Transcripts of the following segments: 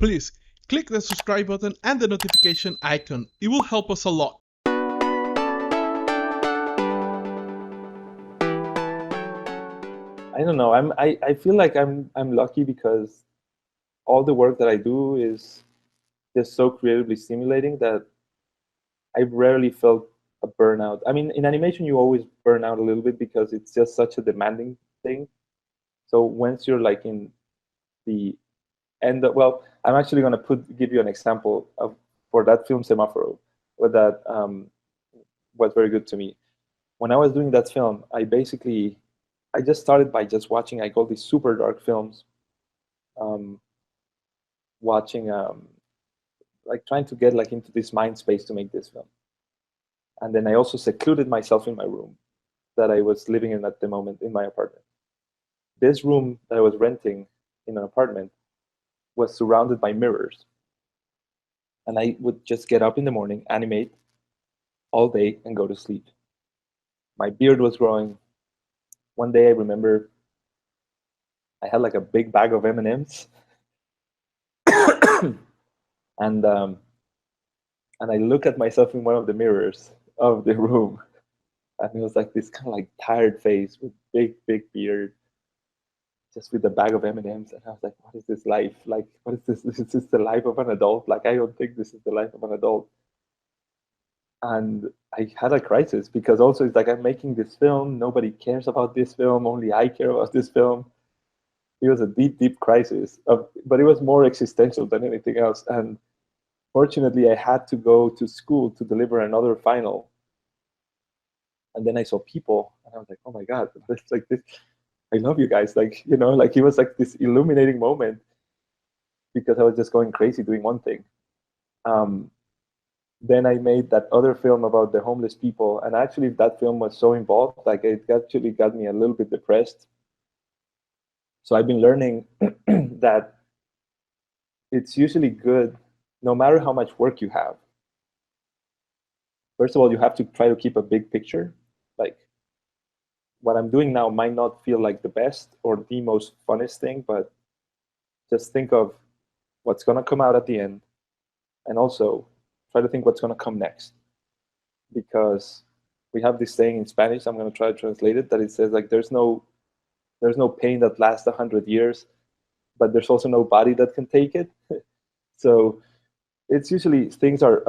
Please click the subscribe button and the notification icon. It will help us a lot. I don't know. I feel like I'm lucky because all the work that I do is just so creatively stimulating that I've rarely felt a burnout. I mean, in animation, you always burn out a little bit because it's just such a demanding thing. So once you're like in the end of, well, I'm actually going to give you an example of for that film Semáforo, where that was very good to me. When I was doing that film, I just started by just watching like all these super dark films, watching like trying to get like into this mind space to make this film. And then I also secluded myself in my room that I was living in at the moment in my apartment. This room that I was renting in an apartment was surrounded by mirrors. And I would just get up in the morning, animate all day, and go to sleep. My beard was growing. One day I remember I had like a big bag of M&Ms. and I look at myself in one of the mirrors of the room, and it was like this kind of like tired face with big beard, just with a bag of M&Ms. And I was like, what is this life? Like, what is this? This is the life of an adult? Like, I don't think this is the life of an adult. And I had a crisis because also it's like I'm making this film. Nobody cares about this film. Only I care about this film. It was a deep crisis, but it was more existential than anything else. And fortunately, I had to go to school to deliver another final. And then I saw people, and I was like, oh my God, it's like this. I love you guys. Like, you know, like it was like this illuminating moment because I was just going crazy doing one thing. Then I made that other film about the homeless people. And actually that film was so involved, like it actually got me a little bit depressed. So I've been learning that it's usually good, no matter how much work you have. First of all, you have to try to keep a big picture. Like what I'm doing now might not feel like the best or the most funnest thing, but just think of what's going to come out at the end. And also try to think what's going to come next. Because we have this saying in Spanish, I'm going to try to translate it, that it says like there's no pain that lasts 100 years, but there's also no body that can take it. So it's usually things are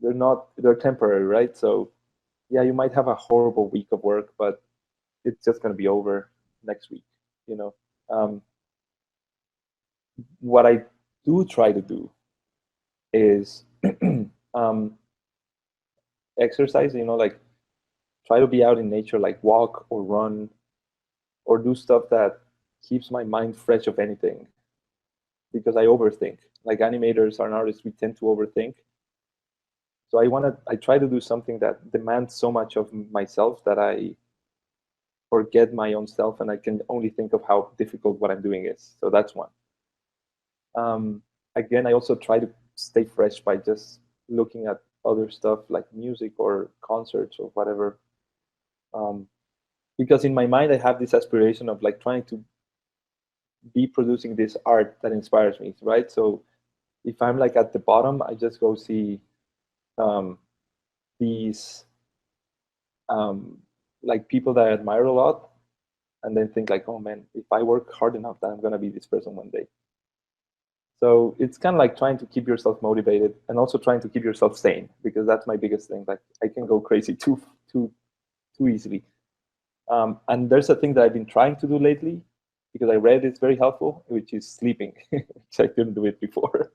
they're temporary, right? So yeah, you might have a horrible week of work, but it's just going to be over next week, you know. What I do try to do is exercise, you know, like try to be out in nature, like walk or run or do stuff that keeps my mind fresh of anything, because I overthink. Like animators and artists, we tend to overthink. So I try to do something that demands so much of myself that I forget my own self and I can only think of how difficult what I'm doing is. So that's one. Again, I also try to stay fresh by just looking at other stuff like music or concerts or whatever. Because in my mind, I have this aspiration of like trying to be producing this art that inspires me, right? So if I'm like at the bottom, I just go see these like people that I admire a lot, and then think like, oh man, if I work hard enough, then I'm gonna be this person one day. So it's kind of like trying to keep yourself motivated and also trying to keep yourself sane, because that's my biggest thing. Like I can go crazy too easily. And there's a thing that I've been trying to do lately, because I read it's very helpful, which is sleeping, which I couldn't do it before.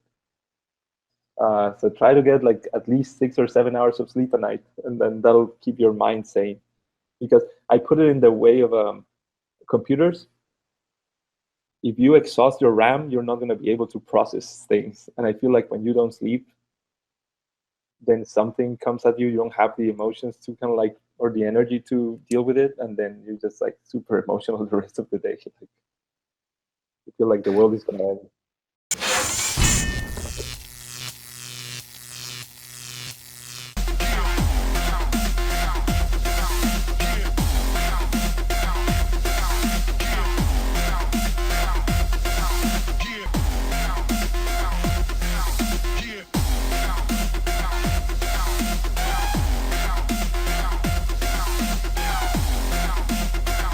So try to get like at least 6 or 7 hours of sleep a night, and then that'll keep your mind sane. Because I put it in the way of computers. If you exhaust your RAM, you're not going to be able to process things. And I feel like when you don't sleep, then something comes at you. You don't have the emotions to kind of like, or the energy to deal with it, and then you're just like super emotional the rest of the day. Like, you feel like the world is going to end.